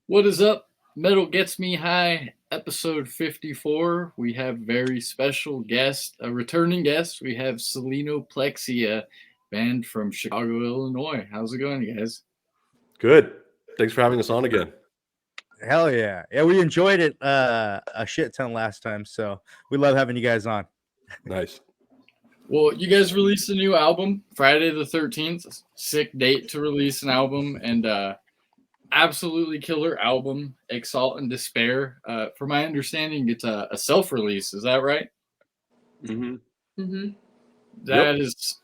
What is up? Metal Gets Me High, episode 54. We have very special guest, a returning guest. We have Selenoplexia, band from Chicago, Illinois. How's it going, guys? Good. Thanks for having us on again. Hell yeah. Yeah, we enjoyed it a shit ton last time, so we love having you guys on. Nice. Well, you guys released a new album Friday the 13th. Sick date to release an album, and absolutely killer album, Exalt and Despair. From my understanding, it's a self release. Is that right? Mm-hmm. Mm-hmm. That is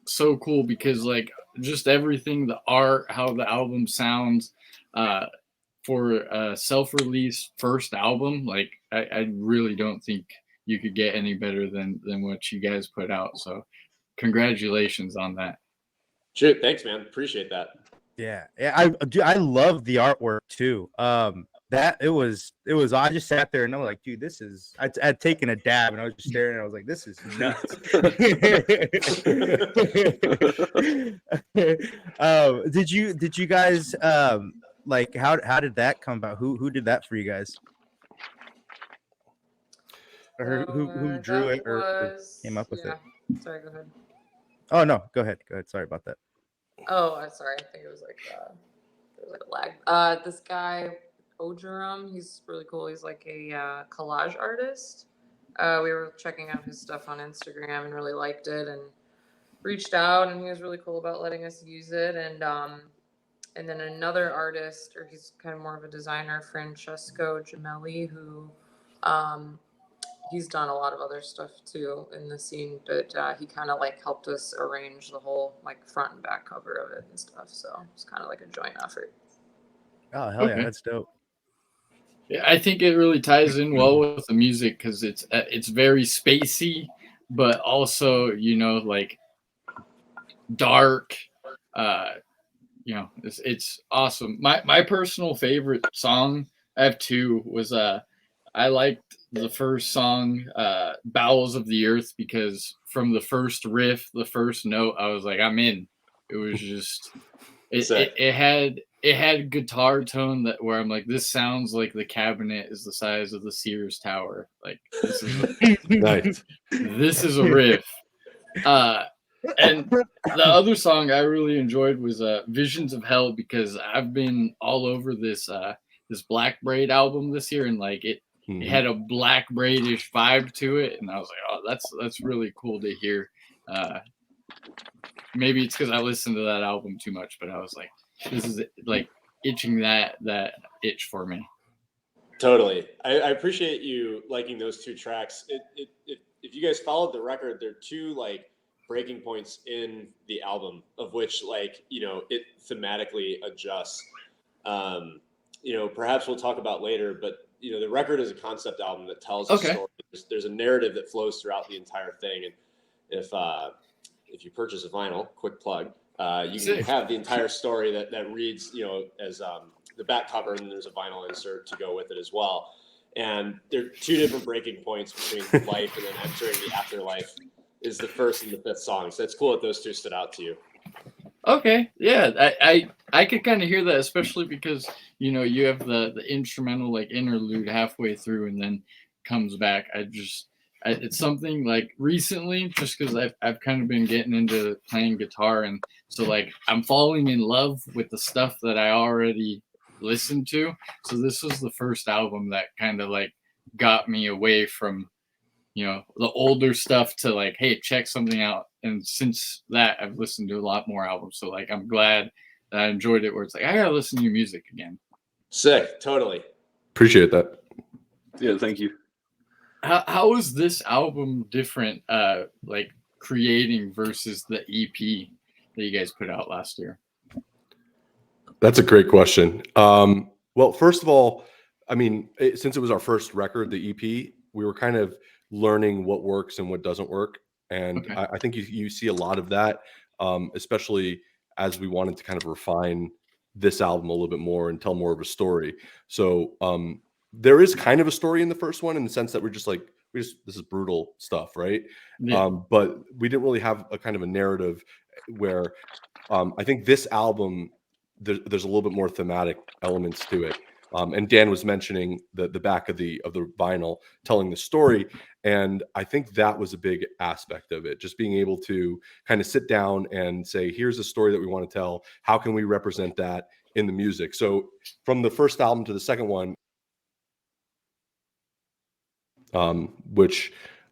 so cool because like just everything, the art, how the album sounds, for a self-release first album, like I really don't think you could get any better than what you guys put out. So congratulations on that. Shit, thanks, man. Appreciate that. Yeah. I love the artwork too. That it was I just sat there and I'm like, dude, this is I'd taken a dab and I was just staring and I was like, this is nuts. Did you guys like how did that come about? Who did that for you guys? Or who drew it or came up with it? Sorry, go ahead. Oh no, go ahead. Sorry about that. Oh, I'm sorry. I think it was like there was like a lag. This guy Ojerum, he's really cool. He's like a collage artist. We were checking out his stuff on Instagram and really liked it and reached out, and he was really cool about letting us use it. And then another artist, or he's kind of more of a designer, Francesco Gemelli, who he's done a lot of other stuff too in the scene, but he kind of like helped us arrange the whole like front and back cover of it and stuff. So it's kind of like a joint effort. Oh hell yeah, that's dope. Yeah, I think it really ties in well with the music because it's very spacey, but also like dark. It's awesome. My personal favorite song, I have two, was I liked the first song, Bowels of the Earth, because from the first riff, the first note, I was like, I'm in. It was just it had guitar tone that where I'm like, this sounds like the cabinet is the size of the Sears Tower. Like this is Nice. this is a riff. And the other song I really enjoyed was Visions of Hell, because I've been all over this Black Braid album this year, and like it had a Black Braidish vibe to it, and I was like, oh, that's really cool to hear. Maybe it's because I listened to that album too much, but I was like, this is like itching that itch for me. Totally. I appreciate you liking those two tracks. If you guys followed the record, there are two like breaking points in the album of which like it thematically adjusts. Perhaps we'll talk about later, but the record is a concept album that tells a story. There's a narrative that flows throughout the entire thing, and if you purchase a vinyl, quick plug, you can have the entire story that reads as the back cover, and there's a vinyl insert to go with it as well. And there are two different breaking points between life and then entering the afterlife is the first and the fifth song. So it's cool that those two stood out to you. Okay, yeah, I could kind of hear that, especially because you have the instrumental like interlude halfway through and then comes back. It's something like recently, just because I've kind of been getting into playing guitar, and so like I'm falling in love with the stuff that I already listened to. So this was the first album that kind of like got me away from the older stuff to like, hey, check something out. And since that, I've listened to a lot more albums. So like, I'm glad that I enjoyed it. Where it's like, I gotta listen to new music again. Sick, totally. Appreciate that. Yeah, thank you. How is this album different, like creating versus the EP that you guys put out last year? That's a great question. Well, first of all, I mean, since it was our first record, the EP, we were kind of learning what works and what doesn't work. And okay. I think you see a lot of that, especially as we wanted to kind of refine this album a little bit more and tell more of a story. So there is kind of a story in the first one in the sense that we're just like, this is brutal stuff, right? Yeah. But we didn't really have a kind of a narrative where I think this album, there's a little bit more thematic elements to it. And Dan was mentioning the back of the vinyl telling the story, and I think that was a big aspect of it, just being able to kind of sit down and say, here's a story that we want to tell, how can we represent that in the music? So from the first album to the second one, which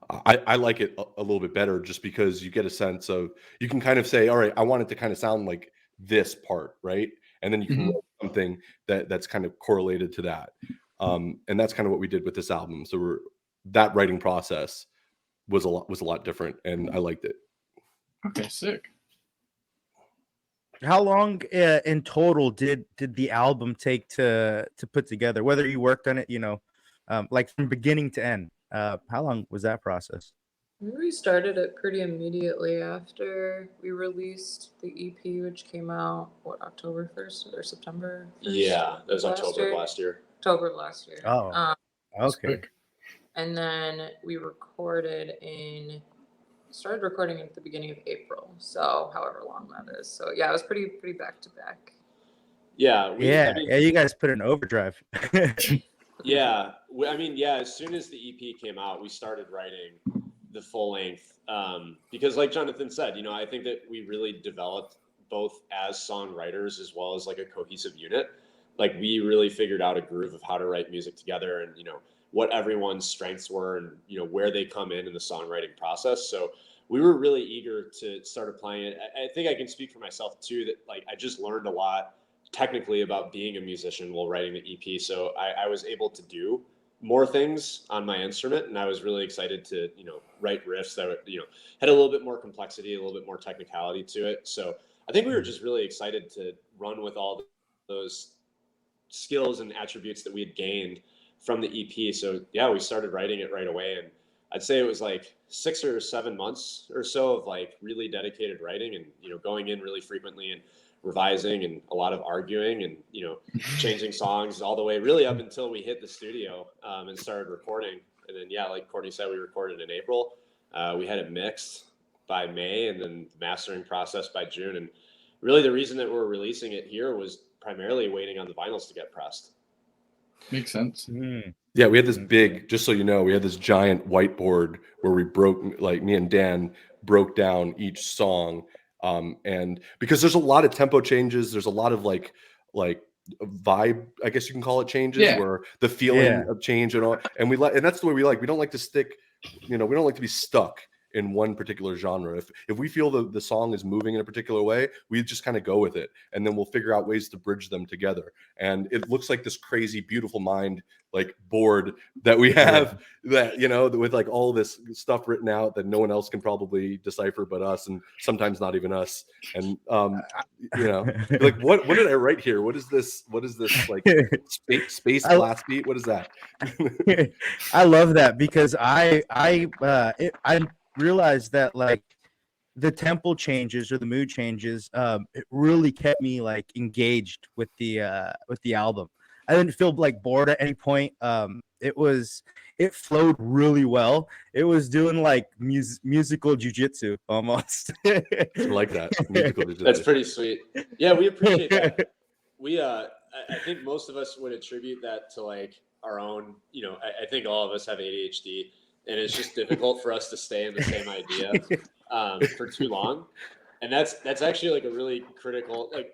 I like it a little bit better, just because you get a sense of, you can kind of say, all right, I want it to kind of sound like this part, right? And then you can write something that's kind of correlated to that. And that's kind of what we did with this album. So that writing process was a lot different, and I liked it. Okay, sick. How long in total did the album take to put together? Whether you worked on it, like from beginning to end, how long was that process? We started it pretty immediately after we released the EP, which came out, October 1st or September 1st? Yeah, that was October of last year. October of last year. Oh, okay. And then we started recording at the beginning of April. So however long that is. So yeah, it was pretty back to back. Yeah. You guys put in overdrive. Yeah. As soon as the EP came out, we started writing the full length. Because like Jonathan said, I think that we really developed both as songwriters as well as like a cohesive unit. Like we really figured out a groove of how to write music together, and, what everyone's strengths were, and, where they come in the songwriting process. So we were really eager to start applying it. I think I can speak for myself too, that like I just learned a lot technically about being a musician while writing the EP. So I was able to do more things on my instrument, and I was really excited to, write riffs that, had a little bit more complexity, a little bit more technicality to it. So I think we were just really excited to run with all those skills and attributes that we had gained from the EP. So yeah, we started writing it right away, and I'd say it was like 6 or 7 months or so of like really dedicated writing, and going in really frequently and revising, and a lot of arguing, and changing songs all the way really up until we hit the studio and started recording. And then yeah, like Courtney said, we recorded in April. We had it mixed by May, and then the mastering process by June. And really the reason that we're releasing it here was primarily waiting on the vinyls to get pressed. Makes sense. Yeah, we had this big, just so you know, we had this giant whiteboard where we me and Dan broke down each song. And because there's a lot of tempo changes, there's a lot of like vibe, I guess you can call it, changes, where the feeling of change and all, and that's the way we don't like to stick, we don't like to be stuck in one particular genre. If we feel the song is moving in a particular way, we just kind of go with it, and then we'll figure out ways to bridge them together. And it looks like this crazy beautiful mind like board that we have, that with like all this stuff written out that no one else can probably decipher but us, and sometimes not even us. And like what did I write here? What is this like space blast beat? What is that? I love that, because I realized that like the tempo changes or the mood changes, it really kept me like engaged with the album. I didn't feel like bored at any point. It flowed really well. It was doing like musical jujitsu almost. I like that. Musical jujitsu. That's pretty sweet. Yeah, we appreciate that. We I think most of us would attribute that to like our own, I think all of us have ADHD, and it's just difficult for us to stay in the same idea for too long. And that's actually like a really critical, like,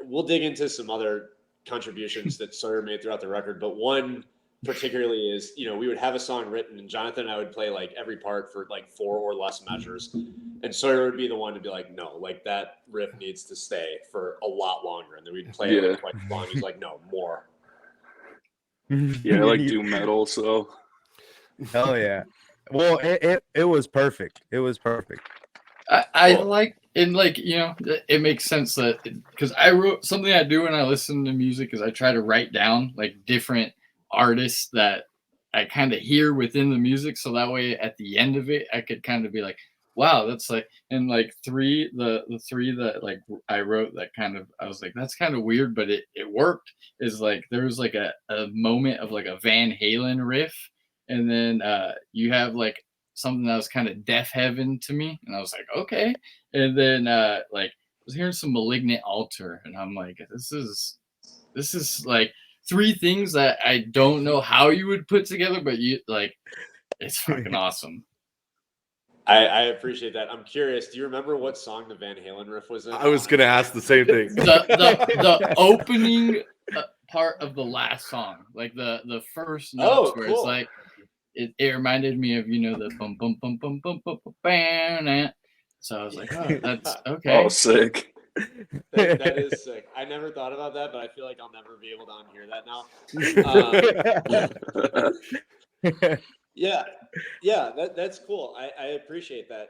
we'll dig into some other contributions that Sawyer made throughout the record, but one particularly is, we would have a song written, and Jonathan and I would play like every part for like 4 or less measures, and Sawyer would be the one to be like, no, like that riff needs to stay for a lot longer, and then we'd play it like quite long. He's like, no, more. Yeah, I like doom metal, so hell yeah. Well, it was perfect. It was perfect. I like, and like, it makes sense that, because I wrote something I do when I listen to music is I try to write down like different artists that I kind of hear within the music, so that way at the end of it I could kind of be like, wow, that's like, and like the three that like I wrote that kind of, I was like, that's kind of weird, but it worked, is like there was like a moment of like a Van Halen riff, and then you have like something that was kind of Death Heaven to me, and I was like, okay. And then like I was hearing some Malignant Altar, and I'm like, this is this is like 3 things that I don't know how you would put together, but you like, it's fucking awesome. I appreciate that. I'm curious. Do you remember what song the Van Halen riff was in? I was gonna ask the same thing. The opening part of the last song, like the first notes, where it's like it reminded me of the bum bum bum bum bum bum bam. So I was like, oh, that's okay. Oh, sick. That is sick. I never thought about that, but I feel like I'll never be able to unhear that now. Yeah, that's cool. I appreciate that.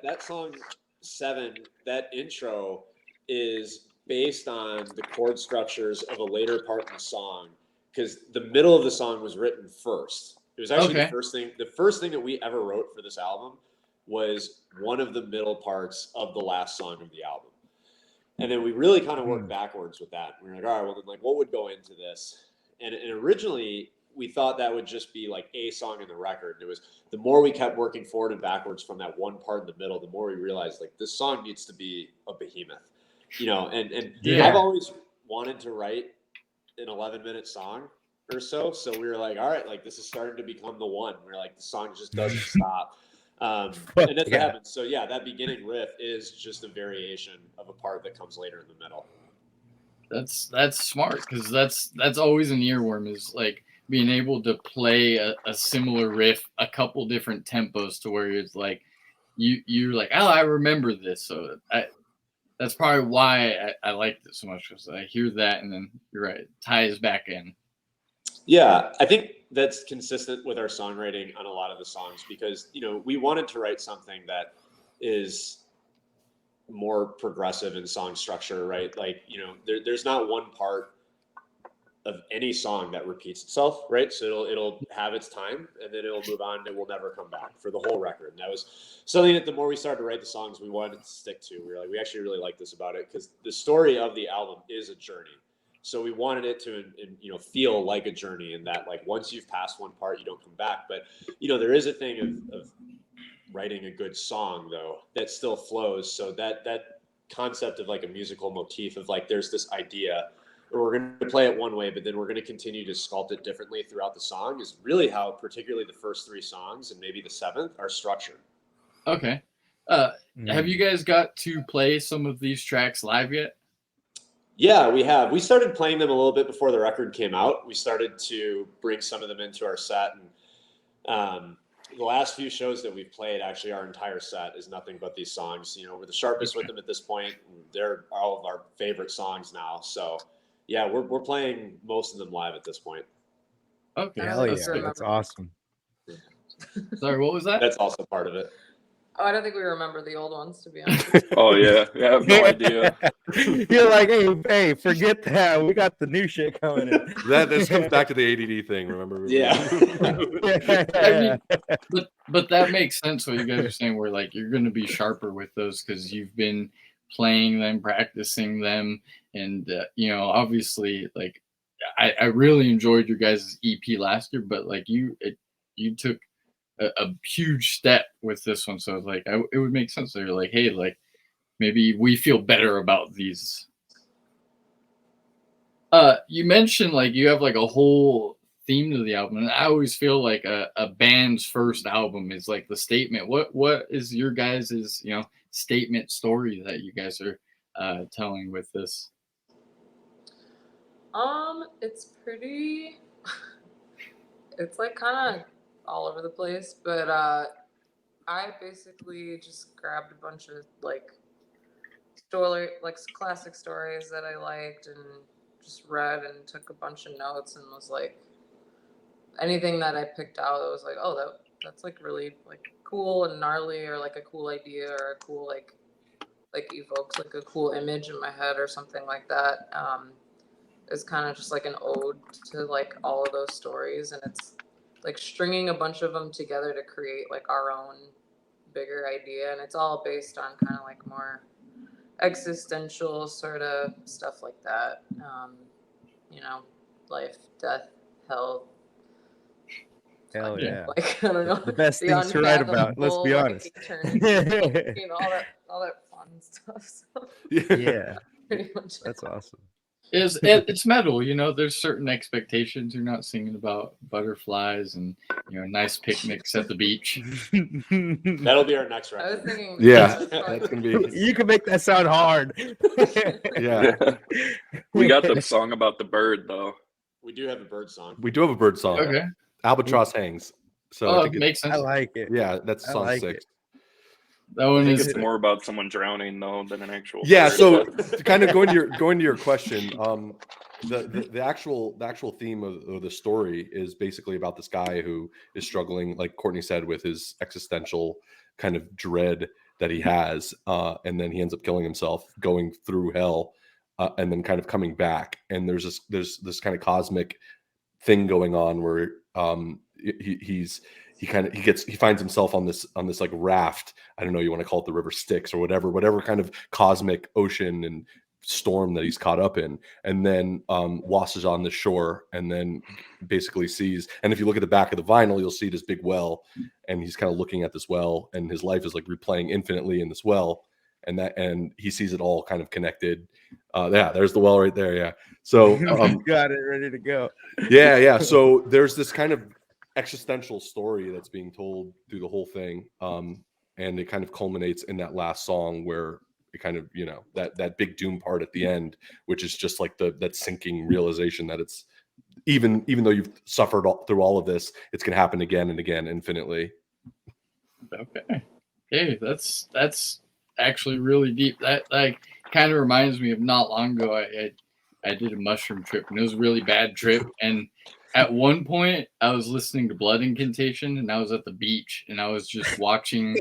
That song 7, that intro is based on the chord structures of a later part in the song, because the middle of the song was written first. It was actually the first thing that we ever wrote for this album was one of the middle parts of the last song of the album. And then we really kind of worked backwards with that. We were like, all right, well, then, like, what would go into this? And originally, we thought that would just be like a song in the record. It was the more we kept working forward and backwards from that one part in the middle, the more we realized like this song needs to be a behemoth, and I've always wanted to write an 11-minute song or so. So we were like, all right, like this is starting to become the one where like the song just doesn't stop. And that's what happens. So yeah, that beginning riff is just a variation of a part that comes later in the middle. That's smart, because that's always an earworm, is like being able to play a similar riff a couple different tempos to where it's like you're like, oh, I remember this. So that's probably why I liked it so much, because I hear that and then you're right, it ties back in. Yeah, I think that's consistent with our songwriting on a lot of the songs, because we wanted to write something that is more progressive in song structure, right? Like there's not one part of any song that repeats itself, right? So it'll have its time and then it'll move on and it will never come back for the whole record. And that was something that the more we started to write the songs, we wanted to stick to. We were like, we actually really like this about it, because the story of the album is a journey. So we wanted it to feel like a journey, in that like once you've passed one part, you don't come back. But there is a thing of writing a good song though that still flows. So that concept of like a musical motif of like there's this idea, or we're going to play it one way, but then we're going to continue to sculpt it differently throughout the song, is really how particularly the first 3 songs and maybe the 7th are structured. Okay. Have you guys got to play some of these tracks live yet? Yeah, we have. We started playing them a little bit before the record came out. We started to bring some of them into our set. And the last few shows that we've played, actually our entire set is nothing but these songs. We're the sharpest with them at this point. They're all of our favorite songs now. So yeah, we're playing most of them live at this point. Okay. Hell yeah, that's awesome. Sorry, what was that? That's also part of it. Oh, I don't think we remember the old ones, to be honest. Oh yeah, I have no idea. You're like, hey, forget that. We got the new shit coming in. This comes back to the ADD thing. Remember? Yeah. I mean, but that makes sense what you guys are saying, where like you're going to be sharper with those because you've been playing them, practicing them, and obviously, like I really enjoyed your guys' EP last year, but like you took a huge step with this one, so like it would make sense. They're like, hey, like maybe we feel better about these. You mentioned like you have like a whole theme to the album, and I always feel like a band's first album is like the statement. What is your guys's statement story that you guys are telling with this? It's pretty. It's like kind of all over the place, but I basically just grabbed a bunch of like classic stories that I liked and just read and took a bunch of notes, and was like, anything that I picked out, it was like, oh, that's like really like cool and gnarly, or like a cool idea, or a cool like evokes like a cool image in my head or something like that. Is kind of just like an ode to like all of those stories, and it's like stringing a bunch of them together to create like our own bigger idea. And it's all based on kind of like more existential sort of stuff like that. Life, death, hell. Hell yeah. Like, I don't know. The best things to write about, let's be honest. Eternity, all that fun stuff. So, yeah. pretty much. That's awesome. It's metal, you know. There's certain expectations. You're not singing about butterflies and nice picnics at the beach. That'll be our next I was record. thinking. Yeah, was probably that's gonna thinking- be. You can make that sound hard. Yeah, We got the song about the bird though. We do have a bird song. we do have a bird song. Okay. Albatross hangs. So I Oh, think makes sense. I like it. yeah, that's I song like 6. That I one think is. it's more about someone drowning though than an actual. Yeah, bird, so but- kind of going to your question, the actual theme of the story is basically about this guy who is struggling, like Courtney said, with his existential kind of dread that he has, and then he ends up killing himself, going through hell, and then kind of coming back. And there's this kind of cosmic thing going on where he finds himself on this like raft. I don't know, you want to call it the river Styx or whatever kind of cosmic ocean and storm that he's caught up in, and then washes on the shore, and then basically sees. And if you look at the back of the vinyl, you'll see this big well, and he's kind of looking at this well, and his life is like replaying infinitely in this well, and he sees it all kind of connected. Yeah, there's the well right there. Yeah. So Got it ready to go. yeah. So there's this kind of existential story that's being told through the whole thing, and it kind of culminates in that last song where it kind of, that big doom part at the end, which is just like that sinking realization that it's even though you've suffered through all of this, it's going to happen again and again infinitely. Okay. Hey, that's actually really deep. That like kind of reminds me of not long ago. I did a mushroom trip, and it was a really bad trip. And at one point, I was listening to Blood Incantation, and I was at the beach, and I was just watching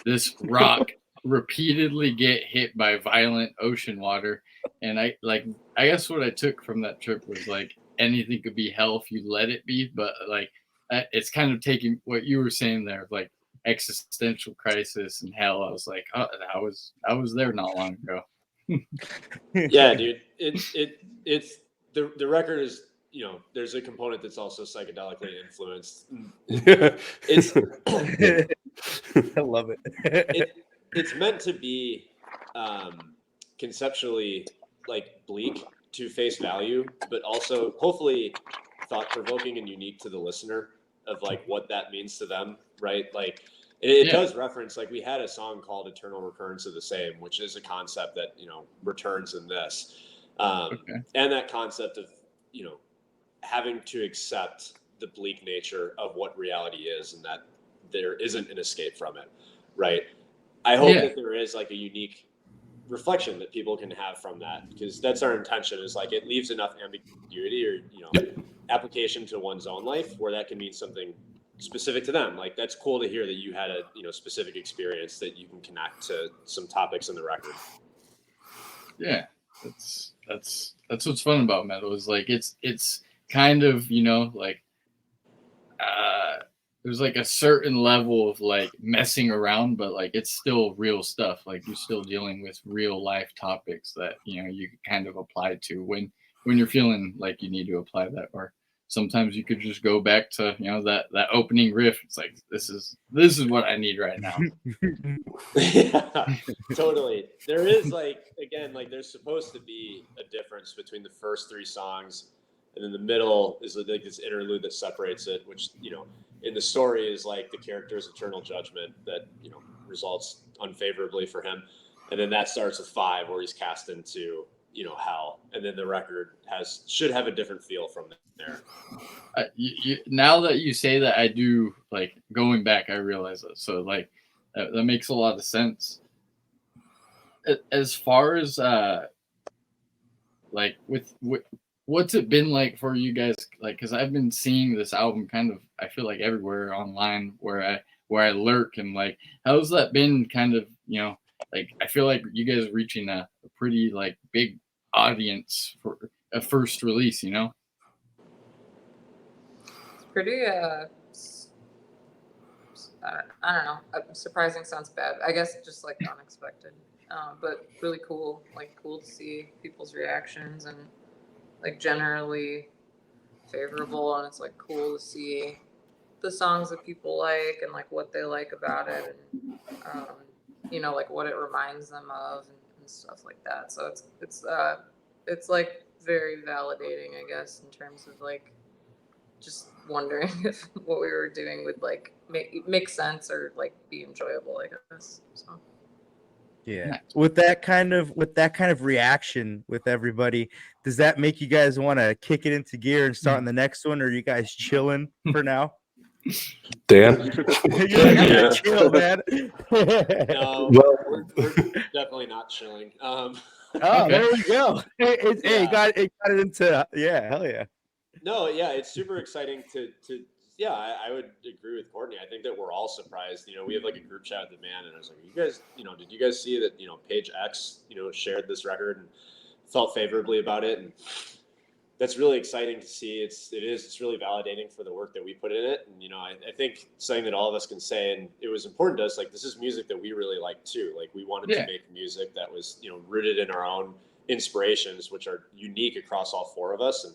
this rock repeatedly get hit by violent ocean water. And I guess what I took from that trip was like anything could be hell if you let it be, but like it's kind of taking what you were saying there, like existential crisis and hell. I was like, oh, I was there not long ago. Yeah, dude. It's the record is, there's a component that's also psychedelically influenced. It's I love it. it's meant to be conceptually like bleak to face value, but also hopefully thought provoking and unique to the listener of like what that means to them, right? Like it does reference, like we had a song called Eternal Recurrence of the Same, which is a concept that, returns in this. And that concept of, having to accept the bleak nature of what reality is and that there isn't an escape from it, right? I hope that there is like a unique reflection that people can have from that, because that's our intention, is like it leaves enough ambiguity or, application to one's own life where that can mean something specific to them. Like that's cool to hear that you had a specific experience that you can connect to some topics in the record. Yeah, that's what's fun about metal, is like it's kind of like there's like a certain level of like messing around, but like it's still real stuff. Like you're still dealing with real life topics that you can kind of apply to when you're feeling like you need to apply that. Or sometimes you could just go back to that opening riff. It's like this is what I need right now. Yeah, totally. There is there's supposed to be a difference between the first 3 songs, and then the middle is like this interlude that separates it, which in the story is like the character's eternal judgment that results unfavorably for him, and then that starts with 5 where he's cast into hell, and then the record should have a different feel from there. Now that you say that, I do like going back. I realize that, so like that makes a lot of sense. As far as like with what's it been like for you guys? Like, because I've been seeing this album kind of, I feel like everywhere online where I lurk, and like, how's that been? Kind of, like I feel like you guys are reaching a pretty like big audience for a first release. It's pretty I don't know. Surprising sounds bad. I guess just like unexpected, but really cool. Like cool to see people's reactions, and like generally favorable. And it's like cool to see the songs that people like and like what they like about it, and like what it reminds them of and stuff like that. So it's like very validating, I guess, in terms of like just wondering if what we were doing would like make sense or like be enjoyable, I guess. So Yeah. Nice. With that kind of reaction with everybody, does that make you guys want to kick it into gear and start on the next one, or are you guys chilling for now? Dan? You're like, I'm Yeah. gonna chill, man. No, Well- we're definitely not chilling. Oh, Okay. there we go. Hey, Yeah. got it into hell yeah. No, yeah, it's super exciting to yeah, I would agree with Courtney. I think that we're all surprised. You know, we have like a group chat with the band, and I was like, you guys, you know, did you guys see that, you know, Page X, you know, shared this record and felt favorably about it? And that's really exciting to see. It's really validating for the work that we put in it. And, you know, I think something that all of us can say, and it was important to us, like, this is music that we really like too. Like, we wanted to make music that was, you know, rooted in our own inspirations, which are unique across all four of us. And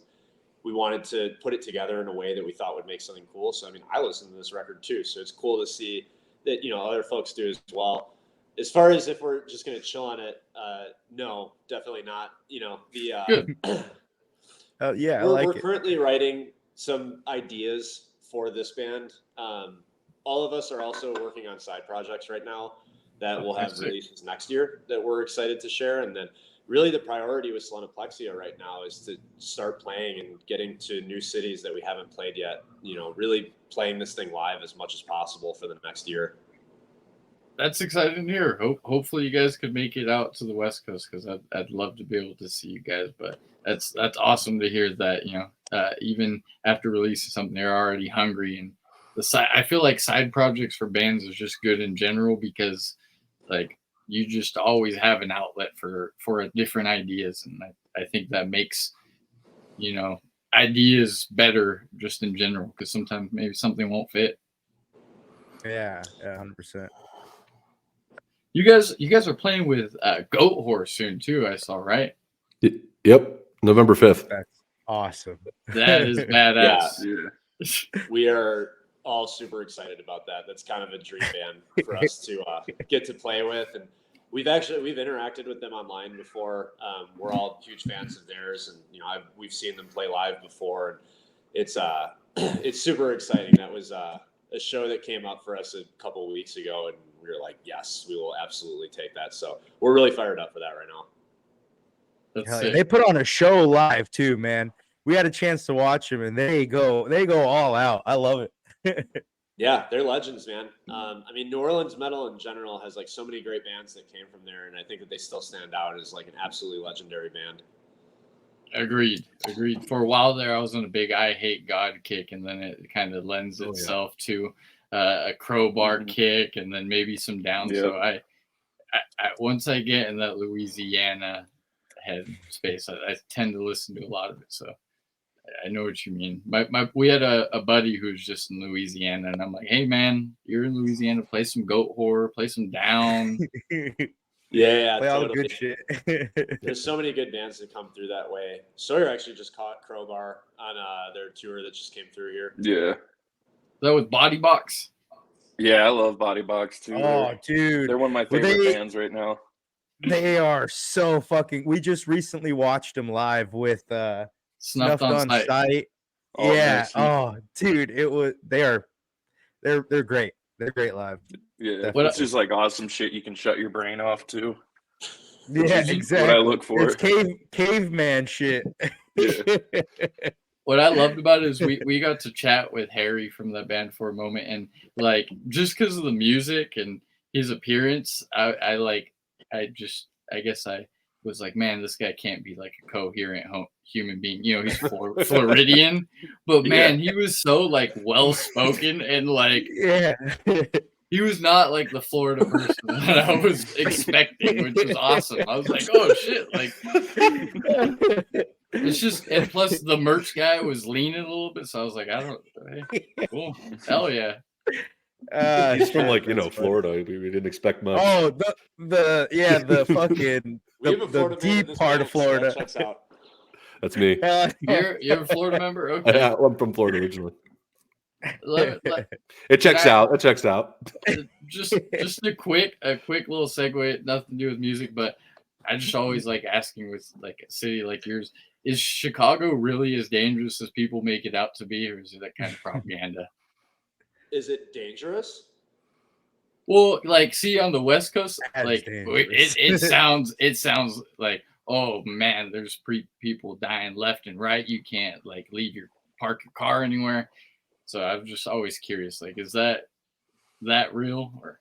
we wanted to put it together in a way that we thought would make something cool. So, I mean, I listened to this record too. So it's cool to see that, you know, other folks do as well. As far as if we're just going to chill on it, no, definitely not. You know, Good. Yeah, we're currently writing some ideas for this band. All of us are also working on side projects right now that will have releases next year that we're excited to share. And then really the priority with Selenoplexia right now is to start playing and getting to new cities that we haven't played yet. You know, really playing this thing live as much as possible for the next year. That's exciting to hear. Hopefully you guys could make it out to the West Coast, because I'd love to be able to see you guys. But that's awesome to hear that, you know, even after releasing something, they're already hungry. And I feel like side projects for bands is just good in general, because like you just always have an outlet for different ideas, and I think that makes, you know, ideas better just in general, because sometimes maybe something won't fit. Yeah, 100%. You guys are playing with Goat Horse soon too, I saw, right? Yep. November 5th. That's awesome. That is badass. Yeah. We are all super excited about that. That's kind of a dream band for us to get to play with. And we've interacted with them online before. We're all huge fans of theirs, and you know, we've seen them play live before. And it's super exciting. That was a show that came up for us a couple of weeks ago, and we were like, yes, we will absolutely take that. So we're really fired up for that right now. That's Yeah, sick. they put on a show live too, man. We had a chance to watch them, and they go all out. I love it. Yeah, they're legends, man. I mean, New Orleans metal in general has like so many great bands that came from there, and I think that they still stand out as like an absolutely legendary band. Agreed. For a while there, I was on a big I Hate God kick, and then it kind of lends Oh, yeah. itself to a crowbar kick, and then maybe some down. Yeah. So I once I get in that Louisiana head space, I tend to listen to a lot of it. So I know what you mean. We had a buddy who's just in Louisiana, and I'm like, hey man, you're in Louisiana, play some Goat Horror, play some Down. Yeah, Play all the totally. good shit. There's so many good bands that come through that way. Sawyer actually just caught Crowbar on their tour that just came through here. Yeah. That with Body Box. Yeah, I love Body Box too. Oh, dude. They're one of my favorite bands right now. They are so fucking. We just recently watched them live with Snuffed on Sight. Oh, Yeah. nice. Oh, dude, they're great. They're great live. Yeah, What it's just like awesome shit you can shut your brain off to. Yeah, is exactly. what I look for. It's caveman shit. Yeah. What I loved about it is we got to chat with Harry from that band for a moment, and like just because of the music and his appearance, I guess I was like, man, this guy can't be like a coherent human being. You know, he's Floridian, but man, he was so like well spoken, and like Yeah. he was not like the Florida person that I was expecting, which was awesome. I was like, oh shit, like it's just, and plus the merch guy was leaning a little bit, so I was like, hey, cool, hell yeah. He's from like, you know, Florida. We didn't expect much. Oh, the fucking We have a the Florida band in deep this part band, of so that Florida. checks out. That's me. You're a Florida member? Okay. Yeah, I'm from Florida originally. Let- It checks out. It checks out. just a quick little segue, nothing to do with music, but I just always like asking with like a city like yours, is Chicago really as dangerous as people make it out to be, or is it that kind of propaganda? Is it dangerous? Well, like, see, on the West Coast, That is like dangerous. it sounds like, oh man, there's people dying left and right. You can't like leave park your car anywhere. So I'm just always curious, like, is that real? Or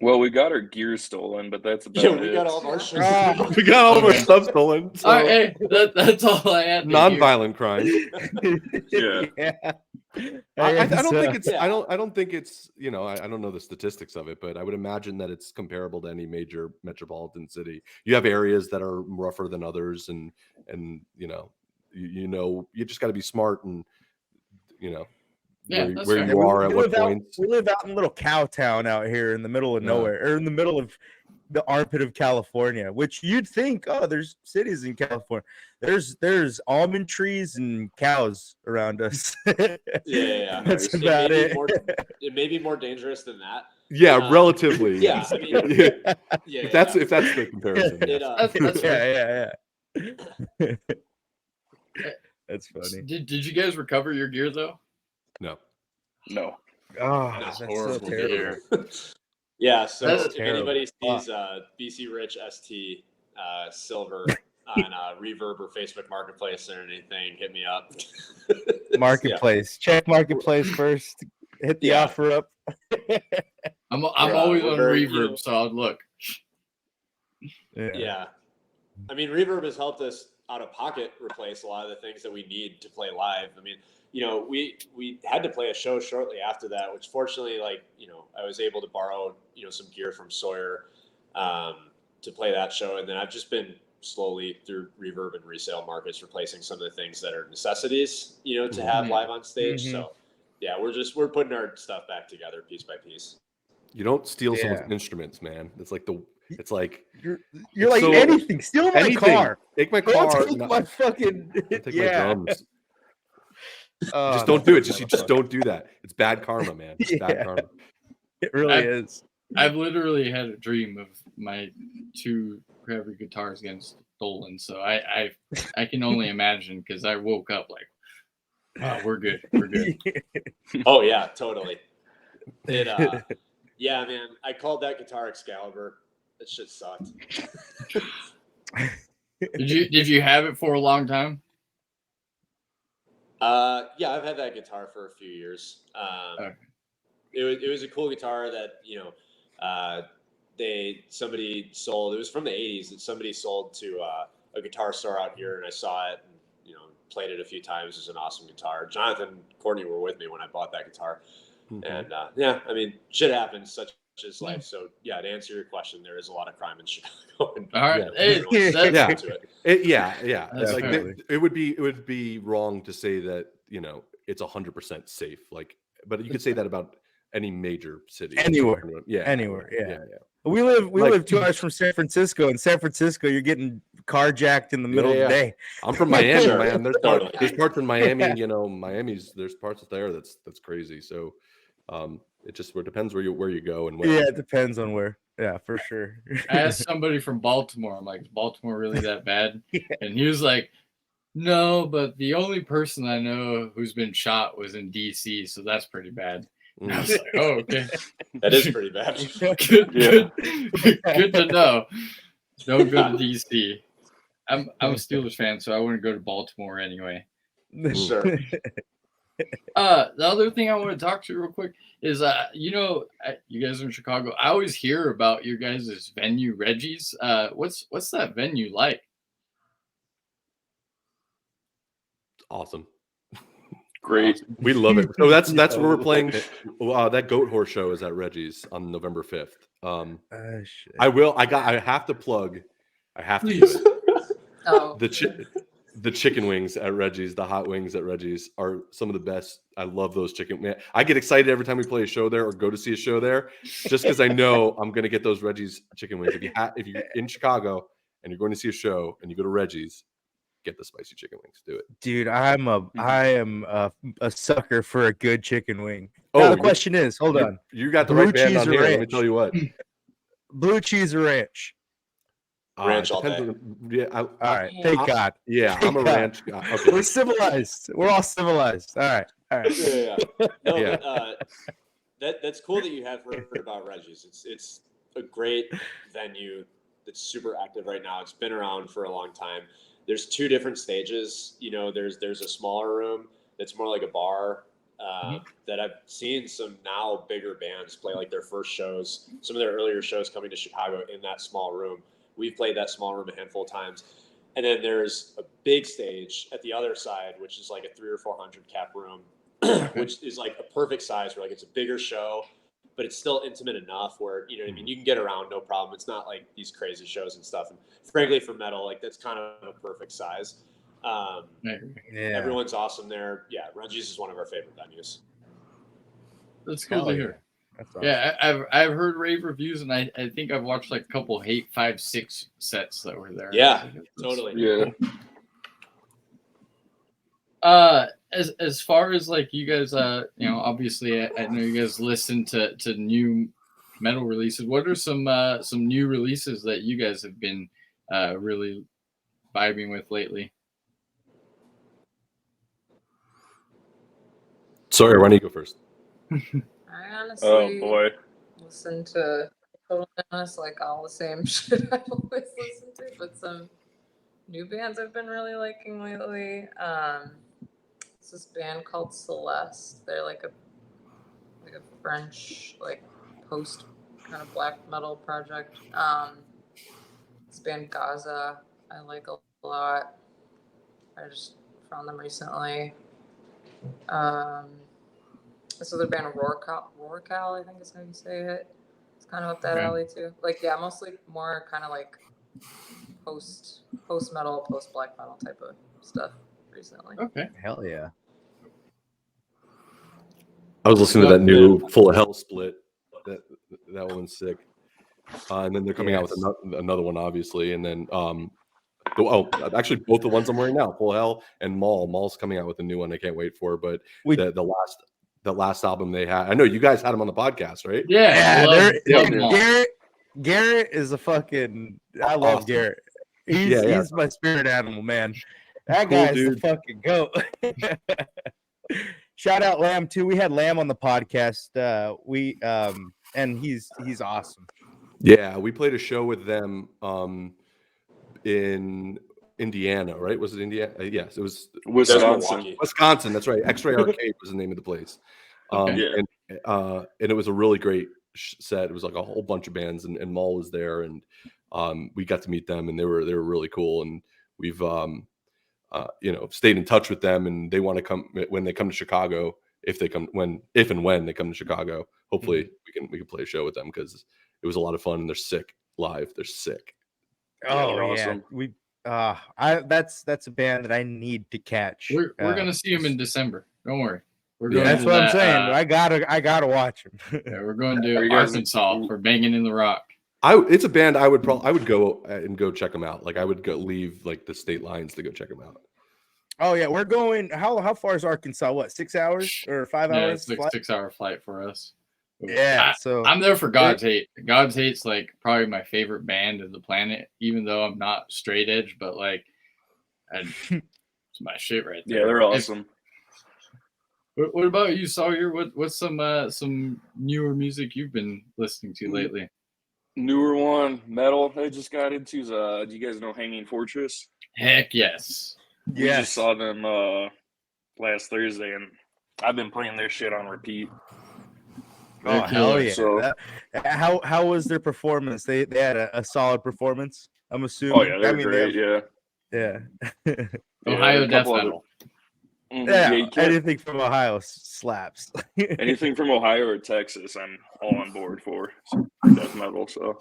Well, we got our gear stolen, but that's about Yeah, it. we got all of our shit. Ah. We got all of our Okay. stuff stolen. So all right, hey, that's all I had. to hear. non-violent crimes. Yeah. I don't think it's. Yeah. I don't think it's. You know, I don't know the statistics of it, but I would imagine that it's comparable to any major metropolitan city. You have areas that are rougher than others, and you know, you just got to be smart and you know Yeah, that's where fair. you are at what live out, points. we live out in a little cow town out here in the middle of Yeah. nowhere, or in the middle of the armpit of California, which you'd think, oh, there's cities in California. There's almond trees and cows around us. Yeah. That's Nice. about it. It may be more dangerous than that. Yeah, relatively. Yeah, I mean, Yeah. yeah. If that's the comparison. It, yes. That's fair. Yeah. That's funny. Did you guys recover your gear though? No. No. Oh, That's that's so horrible to terrible. hear. Yeah, so That's if terrible. anybody sees BC Rich ST silver on Reverb or Facebook Marketplace or anything, hit me up. Marketplace. Check marketplace first. Hit the Yeah. offer up. I'm We're, always we're on very- Reverb, so I'll look. Yeah. I mean, Reverb has helped us out of pocket replace a lot of the things that we need to play live. I mean, you know, we had to play a show shortly after that, which fortunately, like, you know, I was able to borrow, you know, some gear from Sawyer to play that show. And then I've just been slowly through Reverb and resale markets replacing some of the things that are necessities, you know, to have Mhm. live on stage. Mhm. So yeah, we're putting our stuff back together piece by piece. You don't steal Yeah. someone's instruments, man. It's like You're It's like so- anything. Steal my anything. car. Take my Don't car. take not- my fucking don't take yeah. my drums. Oh, Just don't that do it. hurts Just my you just butt. don't do that. It's bad karma, man. It's bad Yeah. karma. It really I've- is. I've literally had a dream of my 2 Predator guitars getting stolen, so I can only imagine because I woke up like, oh, we're good. Oh yeah, totally. It yeah, man. I called that guitar Excalibur. That shit sucked. Did you have it for a long time? Yeah, I've had that guitar for a few years. Okay. It was a cool guitar that, you know, somebody sold. It was from the 80s that somebody sold to a guitar store out here, and I saw it and, you know, played it a few times. It was an awesome guitar. Jonathan and Courtney were with me when I bought that guitar. And yeah, I mean, shit happens, such as life. So yeah, to answer your question, there is a lot of crime in Chicago. And All right. Yeah. Hey, everyone's that's- into it. Yeah. That's Like fair. it would be wrong to say that, you know, it's 100% safe. Like, but you could say that about any major city. Anywhere. Yeah. Anywhere, yeah. Yeah. We live Like- 2 hours from San Francisco. In San Francisco, you're getting carjacked in the middle Yeah, of the yeah. day. I'm from Miami, Sure. man. There's Totally. parts in Miami, you know, there's parts there that's crazy. So it just depends where you go and when. Yeah, it depends on where. Yeah, for sure. I asked somebody from Baltimore. I'm like, is Baltimore really that bad? And he was like, no, but the only person I know who's been shot was in DC, so that's pretty bad. And I was like, oh, okay. That is pretty bad. Good to know. Don't go to DC. I'm a Steelers fan, so I wouldn't go to Baltimore anyway. Sure. The other thing I want to talk to you real quick is, you know, you guys are in Chicago. I always hear about your guys' venue, Reggie's. What's that venue like? Awesome. Great. We love it. So that's where we're playing. That Goat Horse show is at Reggie's on November 5th. Shit. I have to plug. I have to do Please. it. Oh, The chicken wings at Reggie's, the hot wings at Reggie's are some of the best. I love those chicken. Man, I get excited every time we play a show there or go to see a show there, just because I know I'm gonna get those Reggie's chicken wings. If you're in Chicago and you're going to see a show and you go to Reggie's, get the spicy chicken wings. Do it. Dude, I am a sucker for a good chicken wing. Oh, Now the you- question is, hold on, You got the Blue right band cheese on or here. Let me ranch? tell you what. blue cheese or ranch? Ranch all depends day. on- yeah, All right, thank God. yeah, I'm a God. ranch guy. Okay. We're civilized. We're all civilized. All right. Yeah. No, Yeah. but that's cool that you have heard about Reggie's. It's a great venue that's super active right now. It's been around for a long time. There's 2 different stages. You know, there's a smaller room that's more like a bar that I've seen some now bigger bands play like their first shows, some of their earlier shows coming to Chicago in that small room. We've played that small room a handful of times. And then there's a big stage at the other side, which is like a 300 or 400 cap room, which is like a perfect size where like it's a bigger show, but it's still intimate enough where, you know what I mean, you can get around no problem. It's not like these crazy shows and stuff. And frankly, for metal, like that's kind of a perfect size. Everyone's awesome there. Yeah, Reggie's is one of our favorite venues. That's good to hear. That's awesome. Yeah, I've heard rave reviews, and I think I've watched like a couple 8, 5, 6 sets that were there. Yeah, totally. Yeah. As far as like you guys, you know, obviously I know you guys listen to new metal releases. What are some new releases that you guys have been really vibing with lately? Sorry, why don't you go first? I honestly Oh boy. listen to, totally honest, like all the same shit I've always listened to, but some new bands I've been really liking lately. It's this band called Celeste. They're like a French like post kind of black metal project. This band Gaza I like a lot. I just found them recently. This other band Rorcal, I think is how you say it. It's kind of up that alley too. Like yeah, mostly more kind of like post metal, post black metal type of stuff recently. Okay. Hell yeah. I was listening to that new Full of Hell split. That one's sick. And then they're coming out with another one, obviously. And then, actually, both the ones I'm wearing now, Full of Hell and Maul. Maul's coming out with a new one. I can't wait for. But the last album they had, I know you guys had them on the podcast, right? Yeah. Garrett is a fucking. I love Awesome. Garrett. He's my spirit animal, man. That Cool guy's dude. the fucking goat. Shout out Lamb too. We had Lamb on the podcast. And he's awesome. Yeah, we played a show with them in Indiana, right? Was it Indiana? Yes, it was Wisconsin. Wisconsin, that's right. X-Ray Arcade was the name of the place. And it was a really great set. It was like a whole bunch of bands, and Maul was there, and we got to meet them, and they were really cool. And we've stayed in touch with them, and they want to come when they come to Chicago. If and when they come to Chicago, hopefully we can play a show with them because it was a lot of fun, and they're sick live. They're sick. Oh they're yeah, awesome. That's a band that I need to catch. We're gonna see them in December. Don't worry. We're Yeah, going. That's to what that, I'm saying. I gotta watch them. Yeah, we're going to Are you guys- Arkansas for Banging in the Rock. It's a band I would go and go check them out. Like I would leave like the state lines to go check them out. Oh yeah, we're going. How far is Arkansas? What, 6 hours or 5 Yeah, hours? it's like 6-hour flight for us. Yeah, so I'm there for God's Hate. God's Hate's like probably my favorite band of the planet, even though I'm not straight edge, but like it's my shit right there. Yeah, they're awesome. What about you, Sawyer? What's some newer music you've been listening to lately? Newer one, metal. I just got into. Do you guys know Hanging Fortress? Heck yes. We just saw them last Thursday, and I've been playing their shit on repeat. Oh hell yeah! So, how was their performance? They had a solid performance. I'm assuming. Oh yeah, they're great. Yeah. Ohio death metal. Yeah, anything from Ohio slaps. Anything from Ohio or Texas, I'm all on board for death metal. So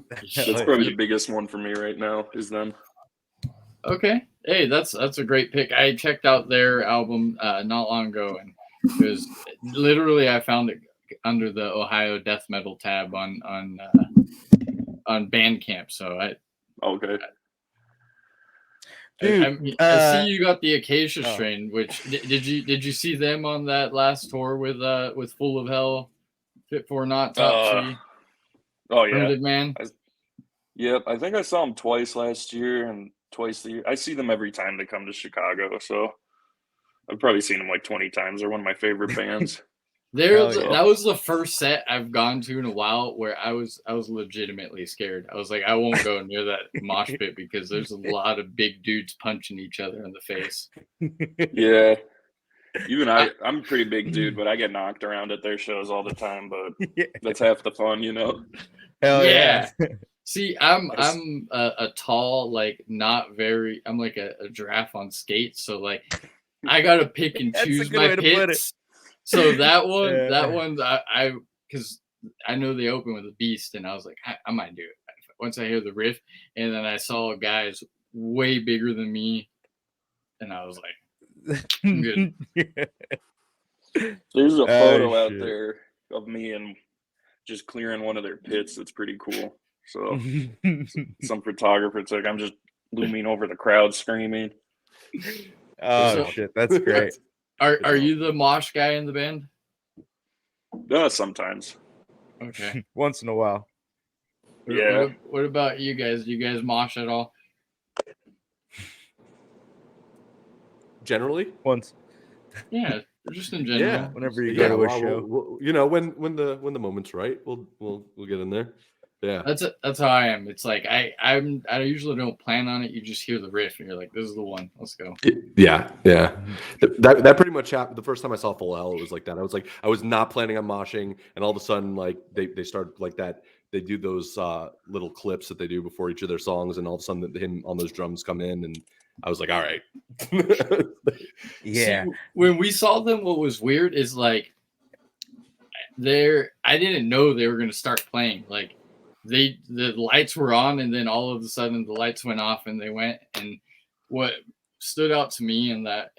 that's probably the biggest one for me right now is them. Okay, hey, that's a great pick. I checked out their album not long ago, and it was literally I found it under the Ohio death metal tab on Bandcamp. So okay. Dude, I see you got the Acacia Strain. Which did you see them on that last tour with Full of Hell, Fit for Not, Top Tree? Oh yeah, Primitive Man. Yep, I think I saw them twice last year and twice the year. I see them every time they come to Chicago, so I've probably seen them like 20 times. They're one of my favorite bands. That was the first set I've gone to in a while where I was legitimately scared. I was like, I won't go near that mosh pit because there's a lot of big dudes punching each other in the face. Yeah. Even I'm a pretty big dude, but I get knocked around at their shows all the time, but that's half the fun, you know? Hell yeah. See, I'm a tall, like I'm like a giraffe on skates, so like I gotta pick and choose my pits. So that one, I because I know they open with a beast, and I was like, I might do it. Once I hear the riff, and then I saw guys way bigger than me, and I was like, I'm good. There's a photo out there of me and just clearing one of their pits. That's pretty cool. So some photographer took. I'm just looming over the crowd screaming. Oh shit, that's great. Are you the mosh guy in the band? Sometimes. Okay. Once in a while. Yeah. What about you guys? Do you guys mosh at all? Generally, once. Yeah, just in general. Yeah, whenever you go to a show, we'll, you know, when the moment's right, we'll get in there. Yeah, that's how I am. It's like I usually don't plan on it. You just hear the riff and you're like, this is the one. Let's go. Yeah. That pretty much happened. The first time I saw Full Hell, it was like that. I was not planning on moshing, and all of a sudden, like they start like that. They do those little clips that they do before each of their songs, and all of a sudden, him on those drums come in, and I was like, all right. yeah. See, when we saw them, what was weird is like I didn't know they were gonna start playing. Like the lights were on, and then all of a sudden the lights went off and they went. And what stood out to me in that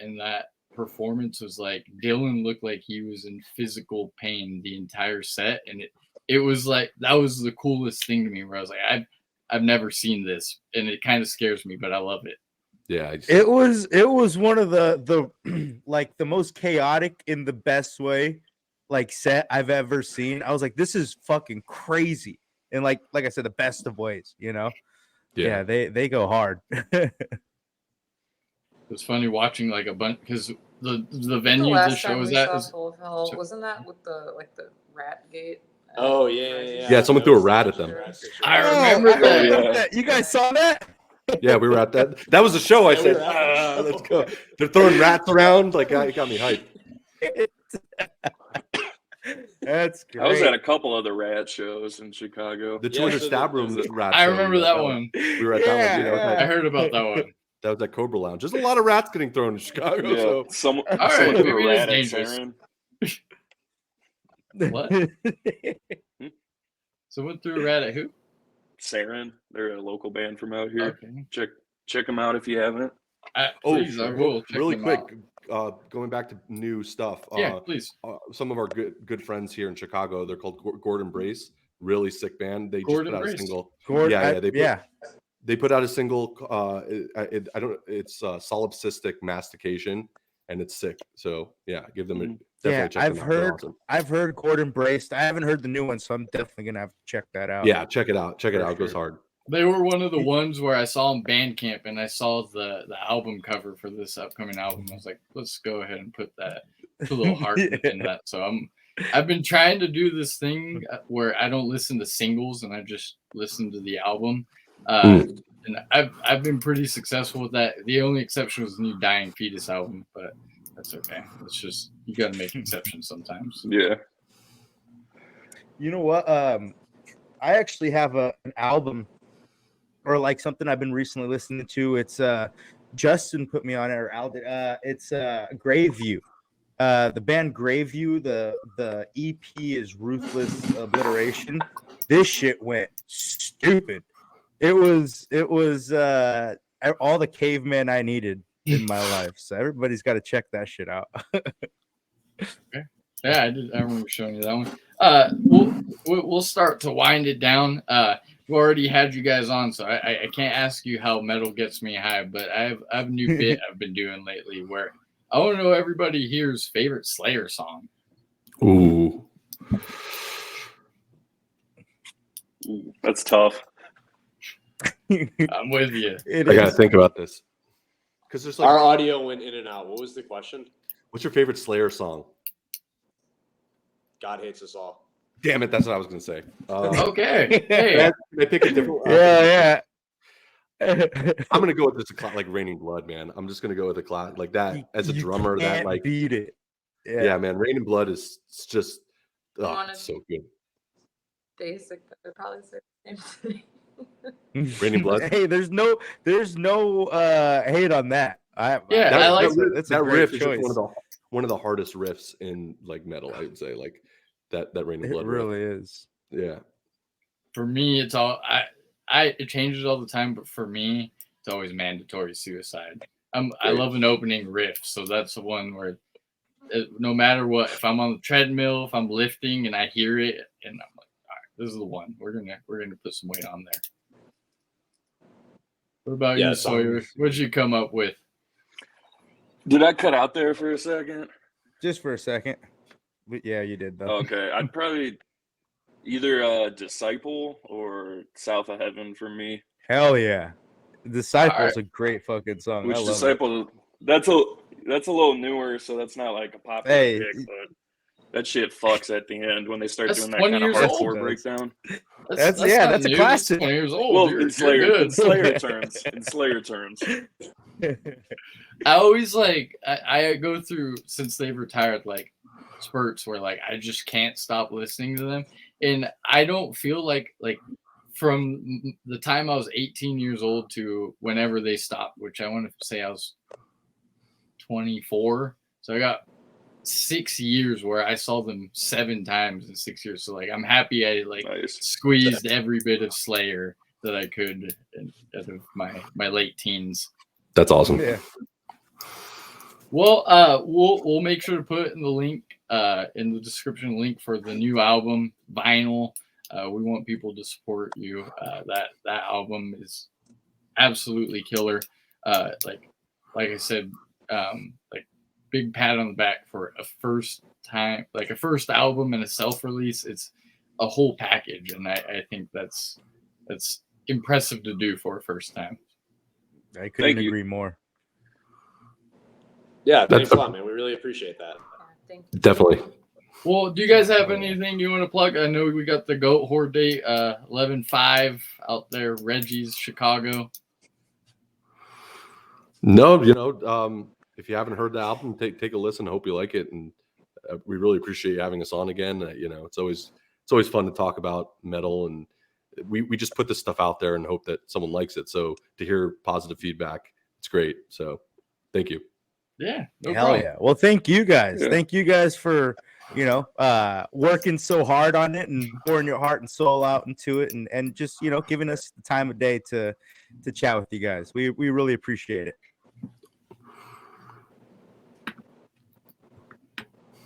performance was like Dylan looked like he was in physical pain the entire set, and it was like that was the coolest thing to me. Where I was like, I've never seen this, and it kind of scares me, but I love it. Yeah, it was one of the like the most chaotic in the best way like set I've ever seen. I was like, this is fucking crazy. And like I said, the best of ways, you know? Yeah, they go hard. It was funny watching like a bunch because the venue the show was at was, Full of Hell, wasn't that with the rat gate? Oh yeah. Yeah, someone threw a rat at them. I remember that. You guys saw that? Yeah, we were at that. That was the show. I said, let's go. They're throwing rats around. Like, it got me hyped. That's great. I was at a couple of the rat shows in Chicago. The Twitter stab room rat show. I remember that one. We were at that one. You know, I heard about that one. That was at Cobra Lounge. There's a lot of rats getting thrown in Chicago. Yeah, So someone right, threw a rat at dangerous. Saren. What? Someone threw a rat at who? Saren. They're a local band from out here. Okay. Check them out if you haven't. Please, I will. Check really them quick. out. Going back to new stuff. Yeah, please. Some of our good friends here in Chicago. They're called Gordon Brace. Really sick band. They Gordon just put out Brace. a single. Gordon, They put out a single. It's solipsistic mastication, and it's sick. So yeah, give them a definitely check them out. I've heard Gordon Braced. I haven't heard the new one, so I'm definitely gonna have to check that out. Yeah, check it out. It goes hard. They were one of the ones where I saw them Bandcamp, and I saw the album cover for this upcoming album. I was like, let's go ahead and put a little heart in that. So I've been trying to do this thing where I don't listen to singles and I just listen to the album. And I've been pretty successful with that. The only exception was the new Dying Fetus album, but that's okay. It's just you got to make exceptions sometimes. Yeah. You know what? I actually have an album or like something I've been recently listening to. It's Justin put me on it, or Al did. It's Graveview. The band Graveview. The EP is Ruthless Obliteration. This shit went stupid. It was all the cavemen I needed in my life. So everybody's got to check that shit out. Okay. Yeah, I did. I remember showing you that one. We'll start to wind it down. We already had you guys on, so I can't ask you how metal gets me high, but I have a new bit I've been doing lately where I want to know everybody here's favorite Slayer song. Ooh, that's tough. I'm with you. I gotta think about this because there's like, Our audio went in and out. What was the question? what's your favorite Slayer song? God hates us all. Damn it, that's what I was gonna say. Okay. Can Hey. I pick a different? Yeah. I'm gonna go with this like Raining Blood, man. I'm just gonna go with a class like that as a You drummer. That can't like beat it. yeah, man, Raining Blood is just wanna- it's so good. Basic, but they're probably the same thing. Raining Blood. Hey, there's no hate on that. Yeah, I like that's that a great riff is choice. just one of the hardest riffs in like metal. I would say like that Raining It Blood riff. really is. Yeah. For me, it's all it changes all the time, but for me, it's always Mandatory Suicide. I love an opening riff, so that's the one where no matter what, if I'm on the treadmill, if I'm lifting and I hear it, and I'm like, all right, this is the one. We're gonna put some weight on there. What about you, Sawyer? What'd you come up with? Did I cut out there for a second? Just for a second. But yeah, you did though. Okay, I'd probably either Disciple or South of Heaven for me. Hell yeah. Disciple's a great fucking song. Which I love Disciple? That's a little newer, so that's not like a popular pick, but that shit fucks at the end when they start doing that 20 kind of years hardcore old. breakdown. That's not a new. classic. 20 years old. Well, you're in Slayer good. terms, in Slayer terms. I always I go through, since they've retired, like spurts where like I just can't stop listening to them, and I don't feel like from the time I was 18 years old to whenever they stopped, which I want to say I was 24, so I got 6 years where I saw them 7 times in 6 years. So like I'm happy I squeezed every bit of Slayer that I could out of my late teens. That's awesome. Yeah. Well, we'll make sure to put in the link in the description link for the new album vinyl. We want people to support you. That album is absolutely killer. Like I said, like big pat on the back for a first album and a self-release. It's a whole package, and I think that's impressive to do for a first time. I couldn't agree more. Yeah, thanks a lot, man. We really appreciate that. Thank you. Definitely. Well, do you guys have anything you want to plug? I know we got the Goat Horde date, 11/5 out there, Reggie's, Chicago. No, if you haven't heard the album, take a listen. I hope you like it, and we really appreciate you having us on again. It's always fun to talk about metal, and we just put this stuff out there and hope that someone likes it. So to hear positive feedback, it's great. So thank you. Yeah, Hell problem. yeah. Well, thank you guys. Yeah. Thank you guys for working so hard on it and pouring your heart and soul out into it, and just giving us the time of day to chat with you guys. We really appreciate it.